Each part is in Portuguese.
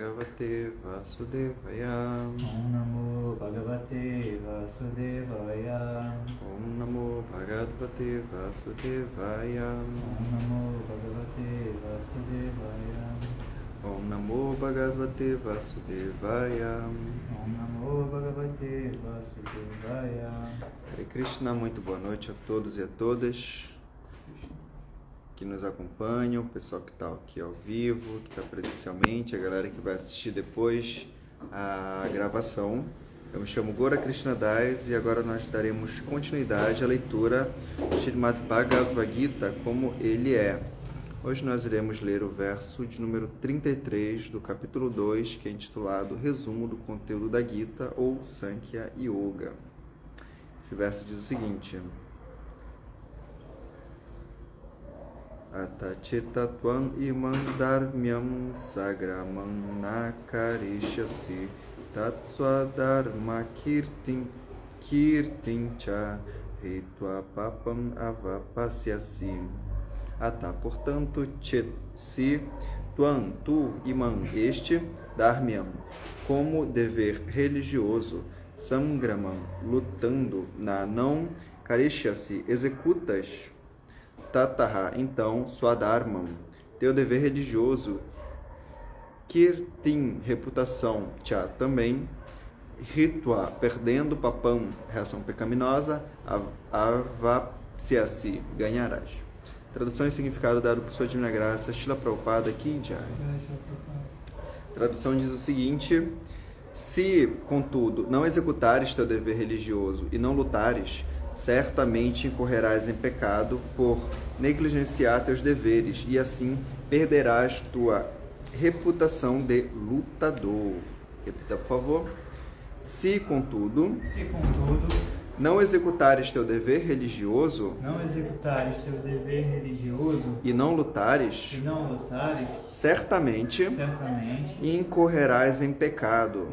Bhagavate Vasudevaya. Om Namo Bhagavate Vasudevaya. Om Namo Bhagavate Vasudevaya. Om Namo Bhagavate Vasudevaya. Om Namo Bhagavate Vasudevaya. Om Namo Bhagavate Vasudevaya. Hare Krishna, muito boa noite a todos e a todas que nos acompanham, o pessoal que está aqui ao vivo, que está presencialmente, a galera que vai assistir depois a gravação. Eu me chamo Gora Krishna Das e agora nós daremos continuidade à leitura do Srimad Bhagavad Gita como ele é. Hoje nós iremos ler o verso de número 33 do capítulo 2, que é intitulado Resumo do Conteúdo da Gita ou Sankhya Yoga. Esse verso diz o seguinte: Atachitatvam imam dharmyam sagramam nakarishasi tatswadharma kirtincha hitva papam avapasyasi. Portanto, se tuam, tu, imam, este, dharmyam, como dever religioso, sangramam, lutando, na não, karishyasi, executas, tataha, então, swadharmam, teu dever religioso, kirtin, reputação, cha, também, ritva, perdendo, papam, reação pecaminosa, avapsyasi, ganharás. Tradução e significado dado por sua divina graça, Srila Prabhupada Ki Jai. Tradução diz o seguinte: se, contudo, não executares teu dever religioso e não lutares, certamente incorrerás em pecado por negligenciar teus deveres e assim perderás tua reputação de lutador. Repita, por favor. Se, contudo, não executares teu dever religioso e não lutares, certamente incorrerás em pecado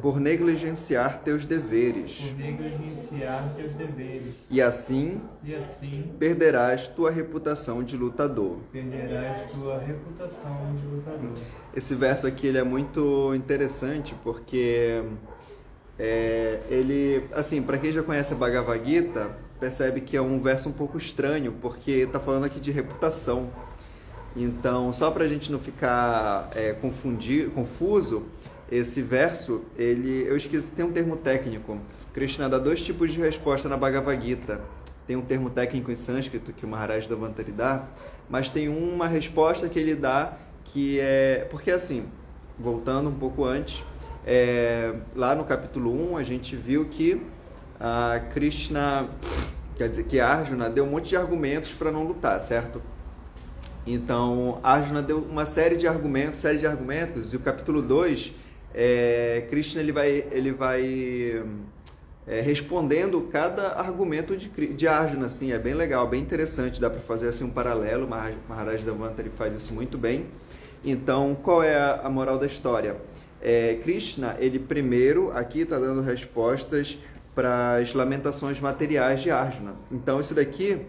por negligenciar teus deveres e assim perderás tua reputação de lutador. Esse verso aqui ele é muito interessante porque ele, assim, para quem já conhece a Bhagavad Gita, percebe que é um verso um pouco estranho, porque está falando aqui de reputação. Então, só para a gente não ficar confuso, esse verso, eu esqueci, tem um termo técnico. Krishna dá dois tipos de resposta na Bhagavad Gita. Tem um termo técnico em sânscrito que o Maharaj Dhamantari dá, mas tem uma resposta que ele dá que é... Porque assim, voltando um pouco antes, lá no capítulo 1 a gente viu que a Krishna, quer dizer que Arjuna deu um monte de argumentos para não lutar, certo? Então Arjuna deu uma série de argumentos, e o capítulo 2, Krishna ele vai respondendo cada argumento de Arjuna, assim, é bem legal, bem interessante, dá para fazer assim um paralelo. Maharaj Dhamantari faz isso muito bem. Então qual é a moral da história? Krishna, ele primeiro aqui está dando respostas para as lamentações materiais de Arjuna. Então isso daqui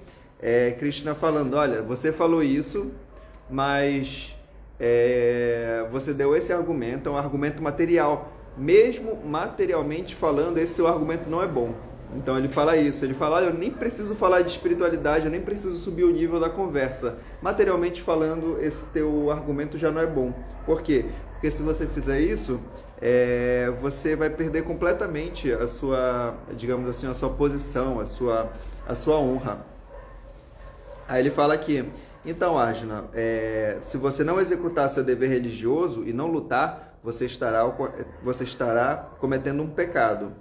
é Krishna falando: olha, você falou isso, mas você deu esse argumento, é um argumento material. Mesmo materialmente falando, esse seu argumento não é bom. Então ele fala isso, ele fala: olha, eu nem preciso falar de espiritualidade, eu nem preciso subir o nível da conversa. Materialmente falando, esse teu argumento já não é bom. Por quê? Porque se você fizer isso, você vai perder completamente a sua, digamos assim, a sua posição, a sua honra. Aí ele fala aqui: então, Arjuna, se você não executar seu dever religioso e não lutar, você estará cometendo um pecado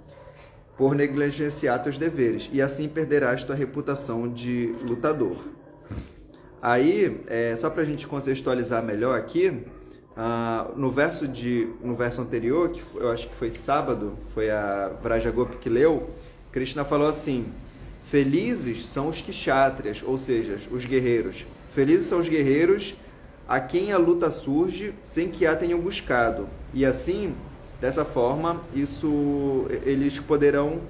por negligenciar teus deveres, e assim perderás tua reputação de lutador. Aí, só para a gente contextualizar melhor aqui, no verso anterior, que eu acho que foi sábado, foi a Vrajagopi que leu, Krishna falou assim: felizes são os kshatriyas, ou seja, os guerreiros. Felizes são os guerreiros a quem a luta surge sem que a tenham buscado. E assim, dessa forma, eles poderão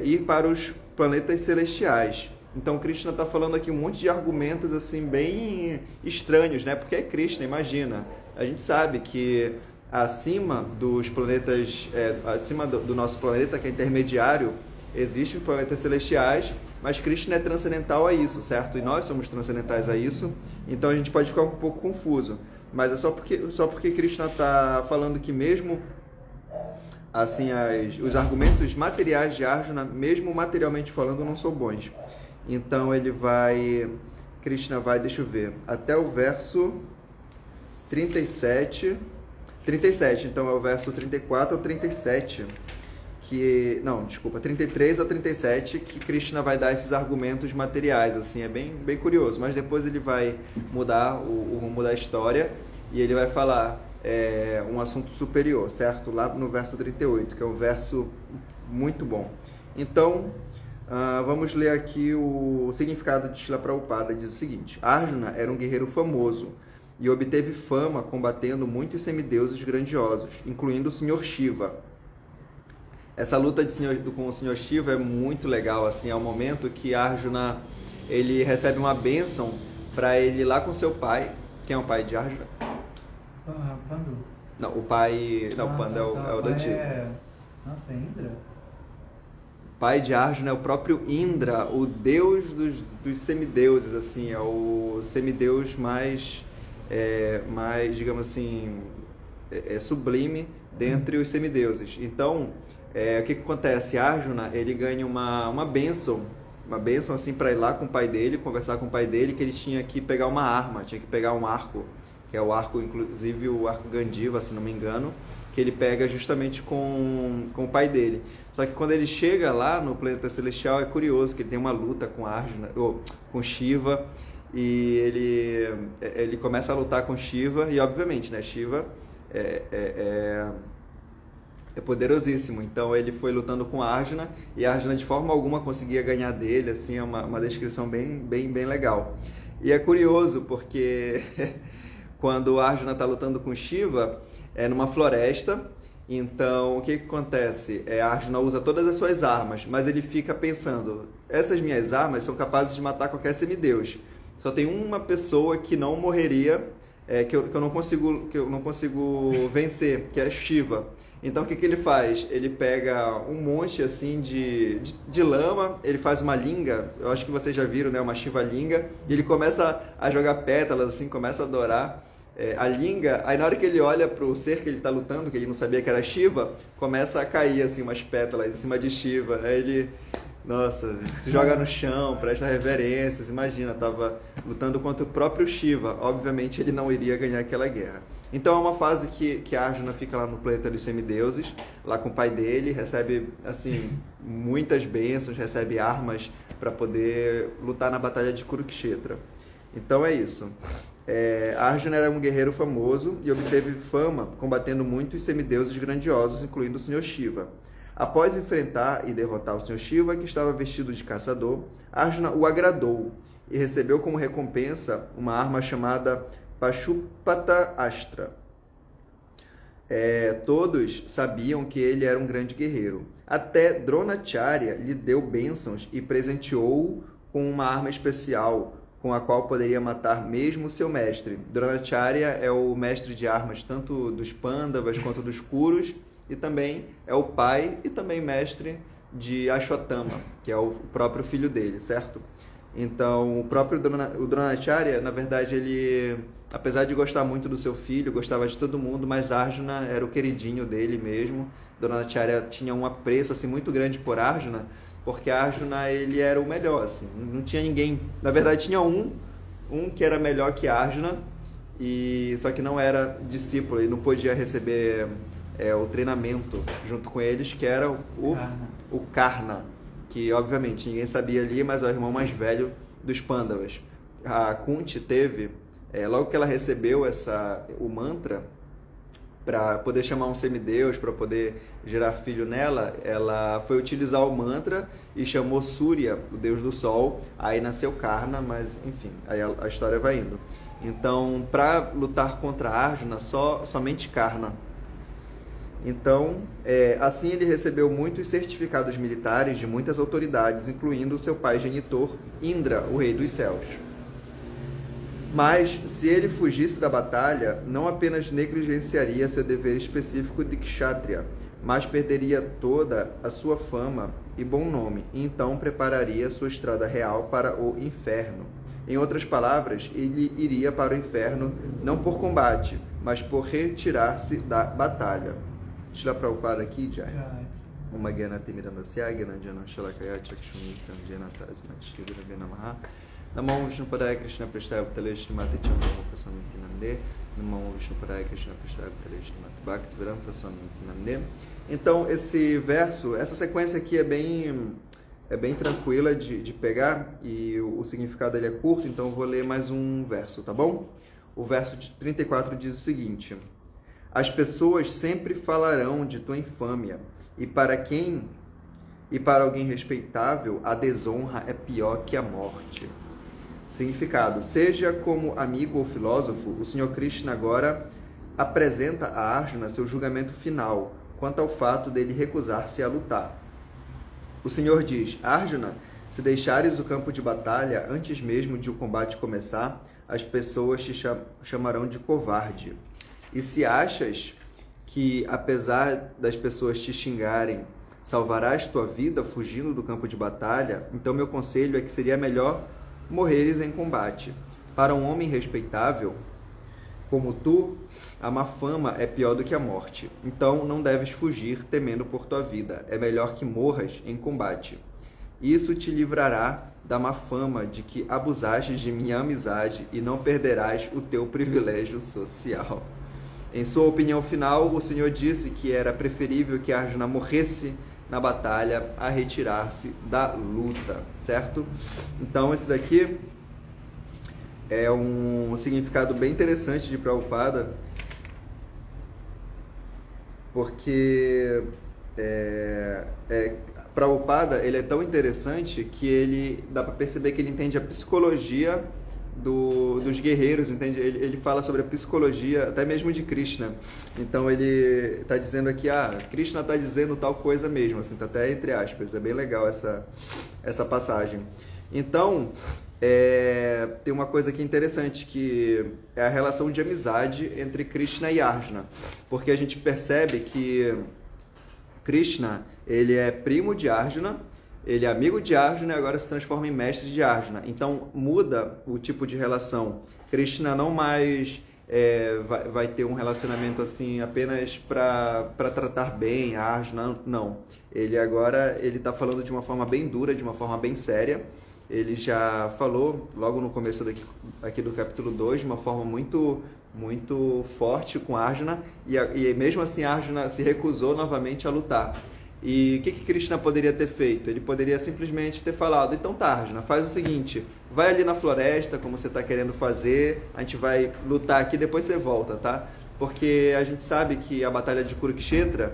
ir para os planetas celestiais. Então Krishna está falando aqui um monte de argumentos assim bem estranhos, né? Porque é Krishna, imagina. a gente sabe que acima dos planetas, acima do nosso planeta, que é intermediário, existem os planetas celestiais, mas Krishna é transcendental a isso, certo? E nós somos transcendentais a isso, então a gente pode ficar um pouco confuso. Mas é só porque Krishna está falando que mesmo assim os argumentos materiais de Arjuna, mesmo materialmente falando, não são bons. Então Krishna vai, deixa eu ver, até o verso 37, então é o verso 34 ao 37, 33 ao 37, que Krishna vai dar esses argumentos materiais, assim, é bem, bem curioso, mas depois ele vai mudar o rumo da história e ele vai falar um assunto superior, certo? Lá no verso 38, que é um verso muito bom. Então, vamos ler aqui o significado de Srila Prabhupada. Diz o seguinte: Arjuna era um guerreiro famoso e obteve fama combatendo muitos semideuses grandiosos, incluindo o Sr. Shiva. Essa luta com o Sr. Shiva é muito legal, assim, é o momento que Arjuna ele recebe uma bênção para ele ir lá com seu pai. Quem é o pai de Arjuna? Pandu. Não, o pai... Não, o Pandu é o Dante. Nossa, é Indra? O pai de Arjuna é o próprio Indra, o deus dos semideuses, assim, é o semideus mais, digamos assim, sublime dentre os semideuses. Então, o que acontece? Arjuna, ele ganha uma bênção assim para ir lá com o pai dele, conversar com o pai dele, que ele tinha que pegar uma arma, tinha que pegar um arco, que é o arco, inclusive o arco Gandiva, se não me engano, que ele pega justamente com o pai dele. Só que quando ele chega lá no planeta celestial, é curioso que ele tem uma luta com Arjuna, com Shiva, e ele começa a lutar com Shiva, e obviamente, né, Shiva é poderosíssimo. Então ele foi lutando com Arjuna, e Arjuna de forma alguma conseguia ganhar dele, assim, é uma descrição bem, bem, bem legal. E é curioso porque quando Arjuna está lutando com Shiva, é numa floresta. Então o que acontece? Arjuna usa todas as suas armas, mas ele fica pensando: essas minhas armas são capazes de matar qualquer semideus. Só tem uma pessoa que não morreria, que eu não consigo vencer, que é Shiva. Então o que ele faz? Ele pega um monte assim de lama, ele faz uma linga, eu acho que vocês já viram, né, uma Shiva linga, e ele começa a jogar pétalas, assim, começa a adorar a linga. Aí na hora que ele olha para o ser que ele está lutando, que ele não sabia que era Shiva, começa a cair assim umas pétalas em cima de Shiva. Aí ele, nossa, se joga no chão, presta reverências. Imagina, estava lutando contra o próprio Shiva. Obviamente ele não iria ganhar aquela guerra. Então é uma fase que Arjuna fica lá no planeta dos semideuses, lá com o pai dele, recebe assim muitas bênçãos, recebe armas para poder lutar na batalha de Kurukshetra. Então é isso. Arjuna era um guerreiro famoso e obteve fama combatendo muitos semideuses grandiosos, incluindo o Sr. Shiva. Após enfrentar e derrotar o Sr. Shiva, que estava vestido de caçador, Arjuna o agradou e recebeu como recompensa uma arma chamada Pashupata Astra. Todos sabiam que ele era um grande guerreiro. Até Dronacharya lhe deu bênçãos e presenteou-o com uma arma especial, com a qual poderia matar mesmo seu mestre. Dronacharya é o mestre de armas tanto dos Pandavas quanto dos Kurus, e também é o pai e também mestre de Ashwatthama, que é o próprio filho dele, certo? Então, o Dronacharya, na verdade, ele, apesar de gostar muito do seu filho, gostava de todo mundo, mas Arjuna era o queridinho dele mesmo. Dronacharya tinha um apreço assim muito grande por Arjuna, porque Arjuna, ele era o melhor, assim, não tinha ninguém. Na verdade, tinha um que era melhor que Arjuna, só que não era discípulo, ele não podia receber o treinamento junto com eles, que era o Karna, que obviamente ninguém sabia ali, mas é o irmão mais velho dos Pandavas. A Kunti teve, logo que ela recebeu o mantra, para poder chamar um semideus, para poder gerar filho nela, ela foi utilizar o mantra e chamou Surya, o deus do sol. Aí nasceu Karna, mas enfim, aí a história vai indo. Então, para lutar contra Arjuna, somente Karna. Então, assim ele recebeu muitos certificados militares de muitas autoridades, incluindo o seu pai genitor, Indra, o rei dos céus. Mas, se ele fugisse da batalha, não apenas negligenciaria seu dever específico de kshatriya, mas perderia toda a sua fama e bom nome, e então prepararia sua estrada real para o inferno. Em outras palavras, ele iria para o inferno não por combate, mas por retirar-se da batalha. Shila Prabhupada aqui, Jai. Uma Gyana Timirandasya, Gyana Jana Shalakaya Chakshuni Tanjana Tasma Shri Gurave Namaha. Namo Vishnu Padaya Krishna Prasthaya Bhutale Srimati Chandra Prasanti Nande. Namo Vishnu Padaya Krishna Prasthaya Bhutale Srimati Bhakti Vedanta Prasanti Nande. Então, esse verso, essa sequência aqui é bem tranquila de pegar, e o significado ele é curto, então eu vou ler mais um verso, tá bom? O verso de 34 diz o seguinte: as pessoas sempre falarão de tua infâmia, e para alguém respeitável, a desonra é pior que a morte. Significado: seja como amigo ou filósofo, o Senhor Krishna agora apresenta a Arjuna seu julgamento final quanto ao fato dele recusar-se a lutar. O Senhor diz: Arjuna, se deixares o campo de batalha antes mesmo de o combate começar, as pessoas te chamarão de covarde. E se achas que, apesar das pessoas te xingarem, salvarás tua vida fugindo do campo de batalha, então meu conselho é que seria melhor morreres em combate. Para um homem respeitável como tu, a má fama é pior do que a morte. Então não deves fugir temendo por tua vida. É melhor que morras em combate. Isso te livrará da má fama de que abusaste de minha amizade e não perderás o teu privilégio social. Em sua opinião final, o Senhor disse que era preferível que Arjuna morresse na batalha a retirar-se da luta, certo? Então esse daqui é um significado bem interessante de Prabhupada, porque Prabhupada ele é tão interessante que ele dá para perceber que ele entende a psicologia dos guerreiros, entende? Ele fala sobre a psicologia até mesmo de Krishna. Então ele está dizendo aqui, Krishna está dizendo tal coisa mesmo, assim, tá até entre aspas. É bem legal essa passagem. Então tem uma coisa aqui interessante, que é a relação de amizade entre Krishna e Arjuna, porque a gente percebe que Krishna ele é primo de Arjuna, ele é amigo de Arjuna e agora se transforma em mestre de Arjuna. Então muda o tipo de relação. Krishna não mais vai ter um relacionamento assim apenas para tratar bem a Arjuna, não. Ele agora está falando de uma forma bem dura, de uma forma bem séria. Ele já falou logo no começo aqui do capítulo 2, de uma forma muito, muito forte com Arjuna, e mesmo assim Arjuna se recusou novamente a lutar. E o que Krishna poderia ter feito? Ele poderia simplesmente ter falado: então tá, Arjuna, faz o seguinte, vai ali na floresta, como você está querendo fazer, a gente vai lutar aqui, depois você volta, tá? Porque a gente sabe que a batalha de Kurukshetra,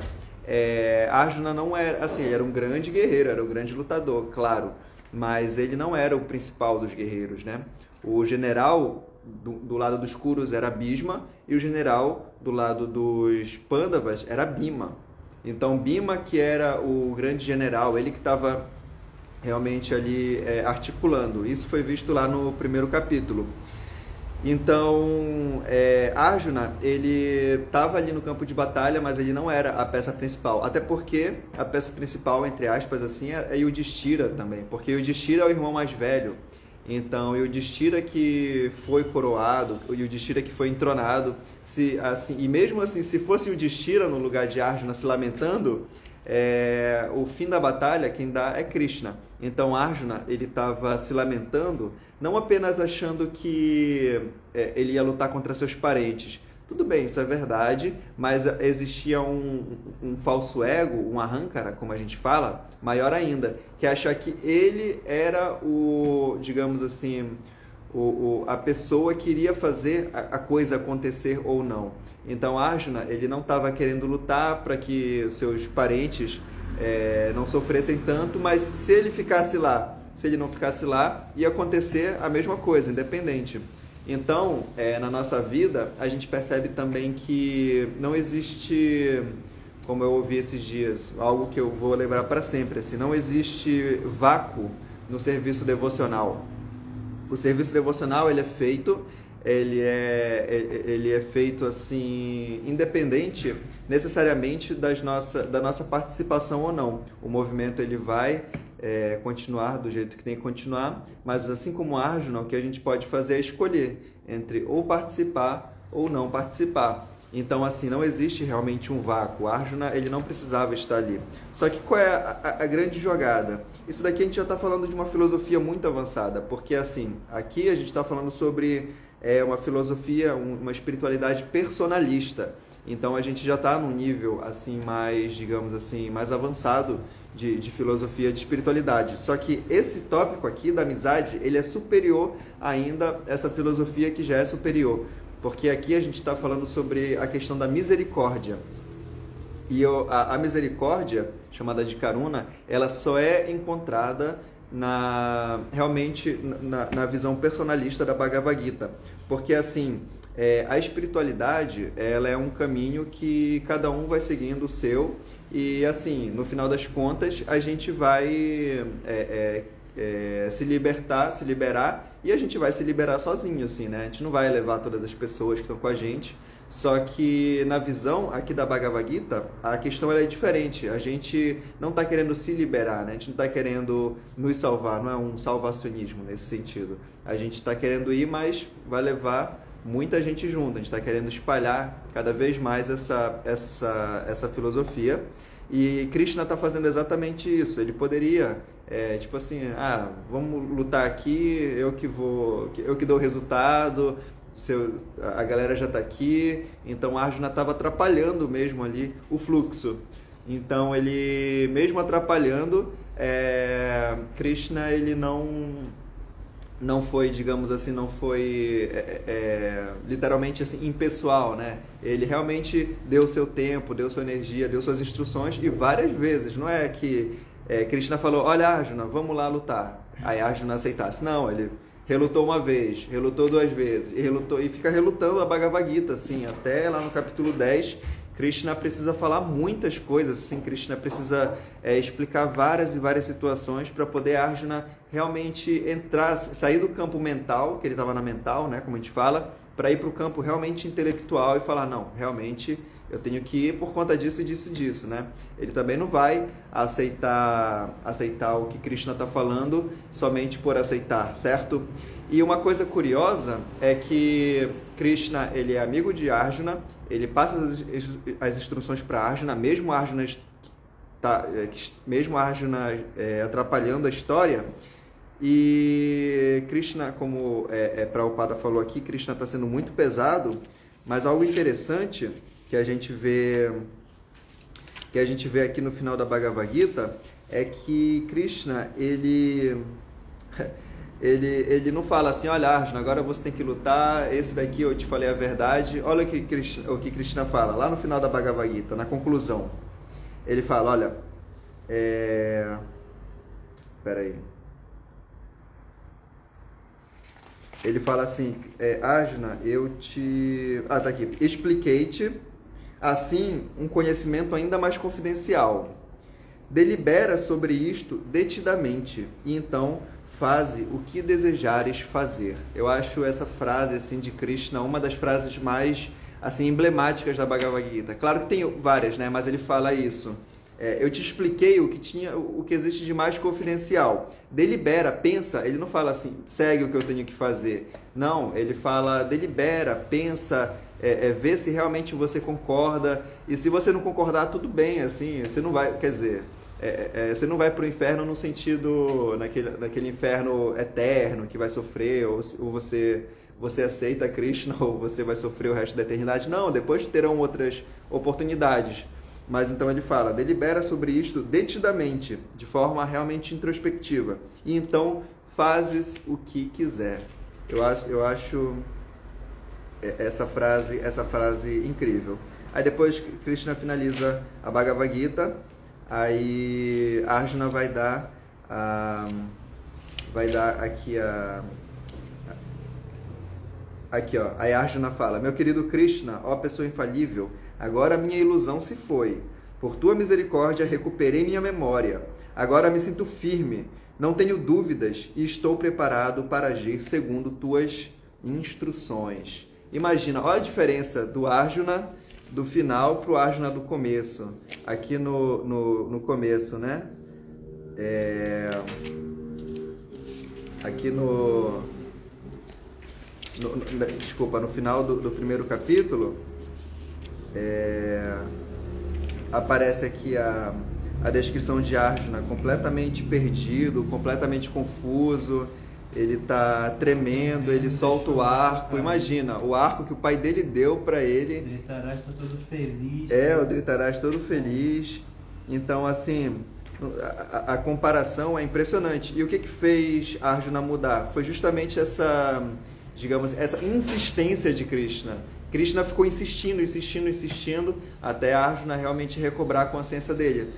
Arjuna não era, assim, ele era um grande guerreiro, era um grande lutador, claro, mas ele não era o principal dos guerreiros, né? O general do lado dos Kurus era Bhishma, e o general do lado dos Pandavas era Bhima. Então Bhima, que era o grande general, ele que estava realmente ali articulando. Isso foi visto lá no primeiro capítulo. Então Arjuna, ele estava ali no campo de batalha, mas ele não era a peça principal. Até porque a peça principal, entre aspas, assim, é Yudhishthira também. Porque Yudhishthira é o irmão mais velho. Então Yudhishthira que foi coroado, o Yudhishthira que foi entronado, e mesmo assim, se fosse Yudhishthira no lugar de Arjuna se lamentando, o fim da batalha quem dá é Krishna. Então Arjuna, ele estava se lamentando, não apenas achando que ele ia lutar contra seus parentes. Tudo bem, isso é verdade, mas existia um falso ego, um ahankara, como a gente fala, maior ainda, que é achar que ele era digamos assim, a pessoa que iria fazer a coisa acontecer ou não. Então Arjuna, ele não estava querendo lutar para que seus parentes não sofressem tanto, mas se ele não ficasse lá, ia acontecer a mesma coisa, independente. Então, na nossa vida, a gente percebe também que não existe, como eu ouvi esses dias, algo que eu vou lembrar para sempre, assim, não existe vácuo no serviço devocional. O serviço devocional ele é feito ele é feito assim, independente necessariamente da nossa participação ou não. O movimento ele vai continuar do jeito que tem que continuar, mas assim como Arjuna, o que a gente pode fazer é escolher entre ou participar ou não participar. Então, assim, não existe realmente um vácuo. Arjuna, ele não precisava estar ali. Só que qual é a grande jogada? Isso daqui a gente já está falando de uma filosofia muito avançada, porque, assim, aqui a gente está falando sobre uma filosofia, uma espiritualidade personalista. Então, a gente já está num nível, assim, mais, digamos assim, mais avançado de filosofia de espiritualidade. Só que esse tópico aqui da amizade, ele é superior ainda a essa filosofia que já é superior. Porque aqui a gente está falando sobre a questão da misericórdia. E a misericórdia, chamada de Karuna, ela só é encontrada realmente na visão personalista da Bhagavad Gita. Porque, assim, a espiritualidade, ela é um caminho que cada um vai seguindo o seu. E, assim, no final das contas, a gente vai se liberar, e a gente vai se liberar sozinho, assim, né? A gente não vai levar todas as pessoas que estão com a gente. Só que na visão aqui da Bhagavad Gita, a questão ela é diferente. A gente não está querendo se liberar, né? A gente não está querendo nos salvar, não é um salvacionismo nesse sentido. A gente está querendo ir, mas vai levar muita gente junto. A gente está querendo espalhar cada vez mais essa filosofia. E Krishna está fazendo exatamente isso. Ele poderia, tipo assim, vamos lutar aqui, eu que dou o resultado, a galera já está aqui. Então Arjuna estava atrapalhando mesmo ali o fluxo. Então ele, mesmo atrapalhando, Krishna ele não foi, digamos assim, não foi literalmente assim, impessoal, né? Ele realmente deu seu tempo, deu sua energia, deu suas instruções, e várias vezes. Não é que Krishna falou, olha Arjuna, vamos lá lutar. Aí Arjuna aceitasse. Não, ele relutou uma vez, relutou duas vezes, e fica relutando a Bhagavad Gita, assim, até lá no capítulo 10, Krishna precisa falar muitas coisas, assim, Krishna precisa explicar várias e várias situações para poder Arjuna realmente sair do campo mental, que ele estava na mental, né, como a gente fala, para ir para o campo realmente intelectual e falar, não, realmente eu tenho que ir por conta disso e disso e disso, né? Ele também não vai aceitar o que Krishna está falando somente por aceitar, certo? E uma coisa curiosa é que Krishna, ele é amigo de Arjuna, ele passa as instruções para Arjuna, mesmo Arjuna atrapalhando a história. E Krishna, como Prabhupada falou aqui, Krishna está sendo muito pesado, mas algo interessante que a gente vê aqui no final da Bhagavad Gita é que Krishna, ele não fala assim, olha Arjuna, agora você tem que lutar, esse daqui eu te falei a verdade. Olha o que Krishna fala, lá no final da Bhagavad Gita, na conclusão. Ele fala, olha, peraí. Ele fala assim, Arjuna, tá aqui, expliquei-te, assim, um conhecimento ainda mais confidencial. Delibera sobre isto detidamente, e então faze o que desejares fazer. Eu acho essa frase assim de Krishna uma das frases mais assim emblemáticas da Bhagavad Gita. Claro que tem várias, né? Mas ele fala isso. Eu te expliquei o que existe de mais confidencial. Delibera, pensa. Ele não fala assim, segue o que eu tenho que fazer. Não, ele fala, delibera, pensa, vê se realmente você concorda. E se você não concordar, tudo bem, assim, você não vai, quer dizer, você não vai para o inferno no sentido, naquele inferno eterno que vai sofrer, ou você aceita Krishna, ou você vai sofrer o resto da eternidade. Não, depois terão outras oportunidades. Mas então ele fala, delibera sobre isto detidamente, de forma realmente introspectiva. E então fazes o que quiser. Eu acho essa frase incrível. Aí depois Krishna finaliza a Bhagavad Gita, aí Arjuna vai dar aqui, ó. Aí Arjuna fala, meu querido Krishna, ó pessoa infalível, agora minha ilusão se foi. Por tua misericórdia recuperei minha memória. Agora me sinto firme, não tenho dúvidas e estou preparado para agir segundo tuas instruções. Imagina, olha a diferença do Arjuna do final para o Arjuna do começo. Aqui no começo, né? Aqui desculpa, no final do primeiro capítulo, aparece aqui a descrição de Arjuna completamente perdido, completamente confuso. Ele está tremendo, ele solta o arco. Imagina, o arco que o pai dele deu para ele. O Dhritarashtra está todo feliz. O Dhritarashtra todo feliz. Então, assim, a comparação é impressionante. E o que fez Arjuna mudar? Foi justamente essa, digamos, essa insistência de Krishna. Krishna ficou insistindo, até Arjuna realmente recobrar a consciência dele.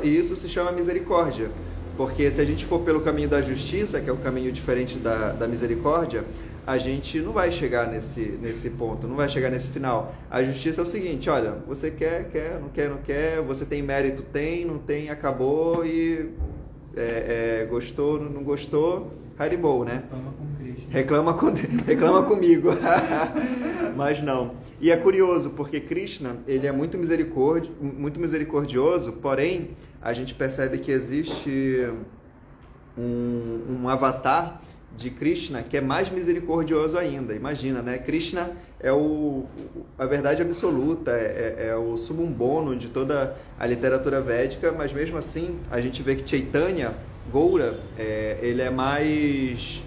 E isso se chama misericórdia. Porque se a gente for pelo caminho da justiça, que é o caminho diferente da misericórdia, a gente não vai chegar nesse ponto, não vai chegar nesse final. A justiça é o seguinte, olha, você quer, não quer, você tem mérito, não tem, acabou, e gostou, não gostou, Haribol, né? Reclama comigo. Mas não. E é curioso, porque Krishna, ele é muito misericordioso, porém, a gente percebe que existe um avatar de Krishna que é mais misericordioso ainda. Imagina, né? Krishna é a verdade absoluta, é o sumum bonum de toda a literatura védica, mas mesmo assim a gente vê que Chaitanya, Goura, ele é mais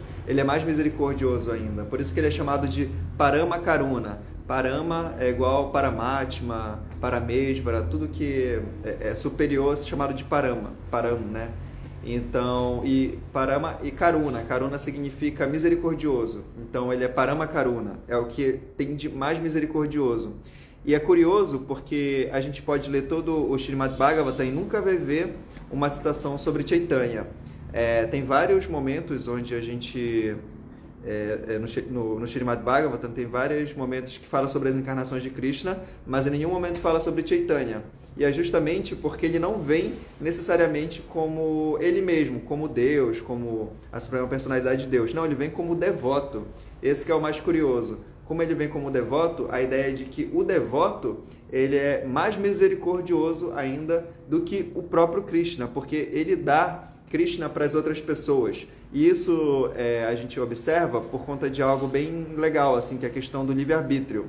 misericordioso ainda. Por isso que ele é chamado de Parama Karuna. Parama é igual Paramatma, Paramesvara, tudo que é superior é chamado de Parama, né? Então, e Parama e Karuna. Karuna significa misericordioso. Então, ele é Parama Karuna, é o que tem de mais misericordioso. E é curioso porque a gente pode ler todo o Srimad Bhagavatam e nunca vai ver uma citação sobre Chaitanya. Tem vários momentos onde a gente... no Srimad Bhagavatam tem vários momentos que falam sobre as encarnações de Krishna, mas em nenhum momento fala sobre Chaitanya. E é justamente porque ele não vem necessariamente como ele mesmo, como Deus, como a suprema personalidade de Deus. Não, ele vem como devoto. Esse que é o mais curioso. Como ele vem como devoto, a ideia é de que o devoto ele é mais misericordioso ainda do que o próprio Krishna, porque ele dá Krishna para as outras pessoas. E isso a gente observa por conta de algo bem legal, assim, que é a questão do livre-arbítrio.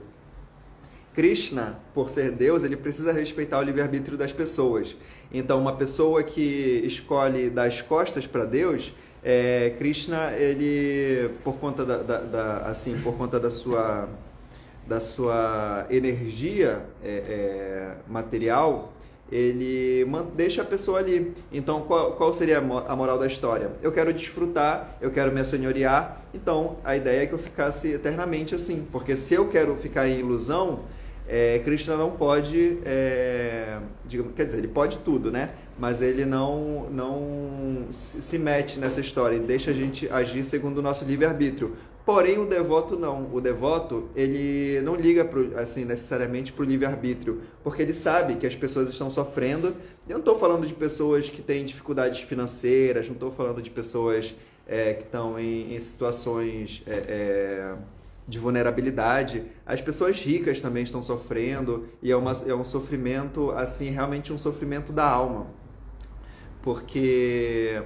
Krishna, por ser Deus, ele precisa respeitar o livre-arbítrio das pessoas. Então, uma pessoa que escolhe dar as costas para Deus, Krishna, ele, por conta por conta da sua energia material, ele deixa a pessoa ali. Então, qual seria a moral da história? Eu quero desfrutar, eu quero me assenhorear, então a ideia é que eu ficasse eternamente assim, porque se eu quero ficar em ilusão, Krishna não pode, quer dizer, ele pode tudo, né? Mas ele não se mete nessa história e deixa a gente agir segundo o nosso livre-arbítrio. Porém, o devoto não. O devoto, ele não liga necessariamente para o livre-arbítrio, porque ele sabe que as pessoas estão sofrendo. Eu não estou falando de pessoas que têm dificuldades financeiras, não estou falando de pessoas que estão em situações de vulnerabilidade. As pessoas ricas também estão sofrendo, e é um sofrimento, assim, realmente um sofrimento da alma. Porque...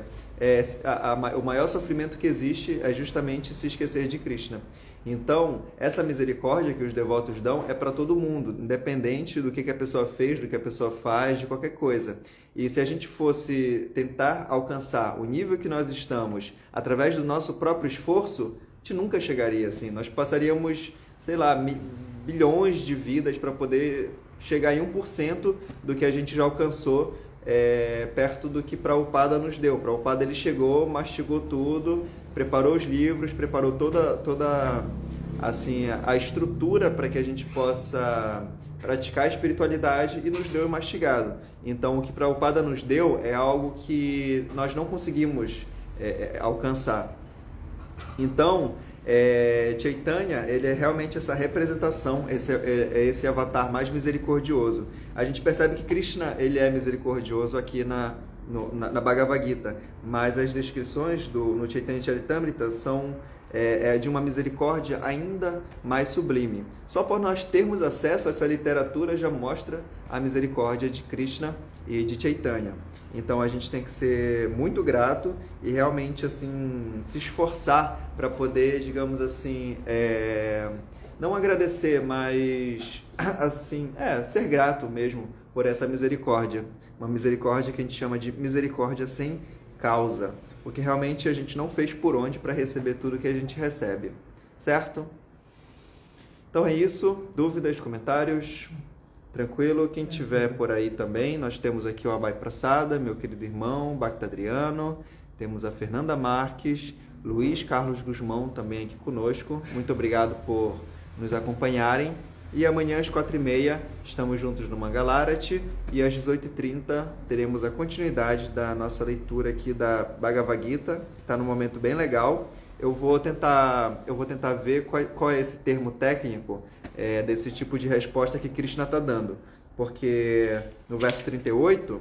o maior sofrimento que existe é justamente se esquecer de Krishna. Então, essa misericórdia que os devotos dão é para todo mundo, independente do que a pessoa fez, do que a pessoa faz, de qualquer coisa. E se a gente fosse tentar alcançar o nível que nós estamos através do nosso próprio esforço, a gente nunca chegaria assim. Nós passaríamos, sei lá, bilhões de vidas para poder chegar em 1% do que a gente já alcançou, perto do que Prabhupada nos deu. Prabhupada, ele chegou, mastigou tudo, preparou os livros, preparou toda assim, a estrutura para que a gente possa praticar a espiritualidade e nos deu mastigado. Então, o que Prabhupada nos deu é algo que nós não conseguimos alcançar. Então, Chaitanya, ele é realmente essa representação, esse avatar mais misericordioso. A gente percebe que Krishna, ele é misericordioso aqui na Bhagavad Gita, mas as descrições no Chaitanya Charitamrita são é de uma misericórdia ainda mais sublime. Só por nós termos acesso a essa literatura já mostra a misericórdia de Krishna e de Chaitanya. Então a gente tem que ser muito grato e realmente assim se esforçar para poder, digamos assim, não agradecer, mas assim, ser grato mesmo por essa misericórdia. Uma misericórdia que a gente chama de misericórdia sem causa, porque realmente a gente não fez por onde para receber tudo que a gente recebe, certo? Então é isso, dúvidas, comentários? Tranquilo? Quem tiver por aí também, nós temos aqui o Abai Prasada, meu querido irmão, Bhakta Adriano, temos a Fernanda Marques, Luiz Carlos Guzmão também aqui conosco. Muito obrigado por nos acompanharem. E amanhã às 4h30 estamos juntos no Mangalarati e às 18h30 teremos a continuidade da nossa leitura aqui da Bhagavad Gita, que está num momento bem legal. Eu vou tentar ver qual é esse termo técnico desse tipo de resposta que Krishna está dando, porque no verso 38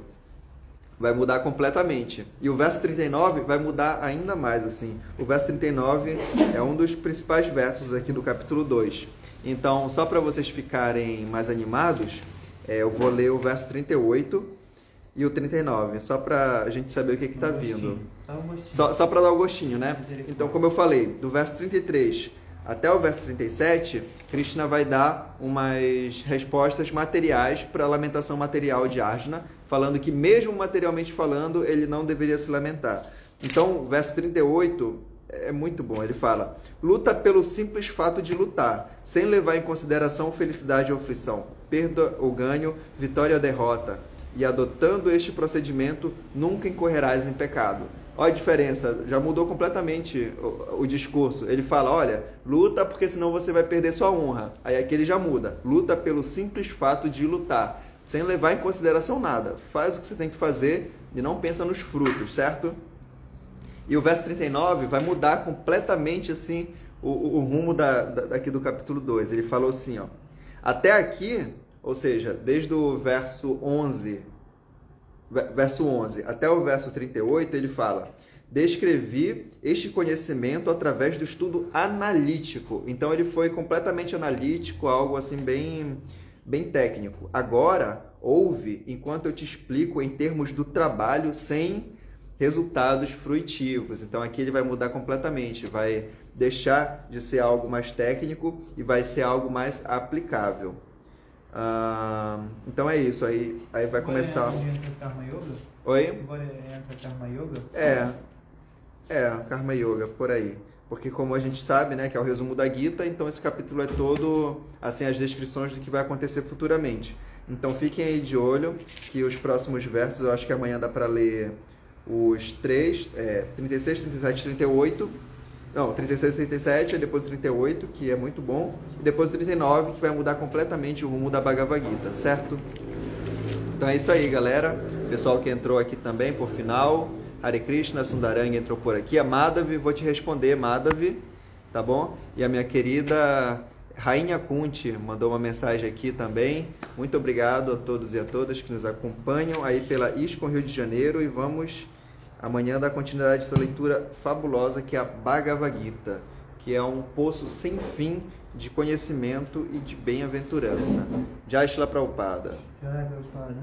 vai mudar completamente e o verso 39 vai mudar ainda mais. Assim, o verso 39 é um dos principais versos aqui do capítulo 2. Então, só para vocês ficarem mais animados, eu vou ler o verso 38 e o 39, só para a gente saber o que está vindo. Só para dar o gostinho, né? Então, como eu falei, do verso 33 até o verso 37, Krishna vai dar umas respostas materiais para a lamentação material de Arjuna, falando que mesmo materialmente falando, ele não deveria se lamentar. Então, o verso 38 é muito bom. Ele fala: luta pelo simples fato de lutar, sem levar em consideração felicidade ou aflição, perda ou ganho, vitória ou derrota. E adotando este procedimento, nunca incorrerás em pecado. Olha a diferença, já mudou completamente o discurso. Ele fala, olha, luta porque senão você vai perder sua honra. Aí aqui ele já muda, luta pelo simples fato de lutar, sem levar em consideração nada. Faz o que você tem que fazer e não pensa nos frutos, certo? E o verso 39 vai mudar completamente assim o rumo daqui do capítulo 2. Ele falou assim, ó, até aqui, ou seja, desde o verso 11 até o verso 38, ele fala: descrevi este conhecimento através do estudo analítico. Então ele foi completamente analítico, algo assim bem técnico. Agora, ouve enquanto eu te explico em termos do trabalho sem resultados fruitivos. Então aqui ele vai mudar completamente, vai deixar de ser algo mais técnico e vai ser algo mais aplicável. Então é isso, aí vai começar. Agora entra Karma Yoga? Oi? Agora entra Karma Yoga? Karma Yoga, por aí. Porque como a gente sabe, né, que é o resumo da Gita, então esse capítulo é todo, assim, as descrições do que vai acontecer futuramente. Então fiquem aí de olho, que os próximos versos, eu acho que amanhã dá para ler os 36, 37, 38... Não, 36 e 37, depois o 38, que é muito bom, e depois o 39, que vai mudar completamente o rumo da Bhagavad Gita, certo? Então é isso aí, galera. Pessoal que entrou aqui também, por final, Hare Krishna, Sundarang entrou por aqui, a Madhavi, vou te responder, Madhavi, tá bom? E a minha querida Rainha Kunti mandou uma mensagem aqui também. Muito obrigado a todos e a todas que nos acompanham aí pela ISKCON Rio de Janeiro, e vamos amanhã dar continuidade a essa leitura fabulosa que é a Bhagavad Gita, que é um poço sem fim de conhecimento e de bem-aventurança. Jai Shila Prabhupada. Jai Prabhupada.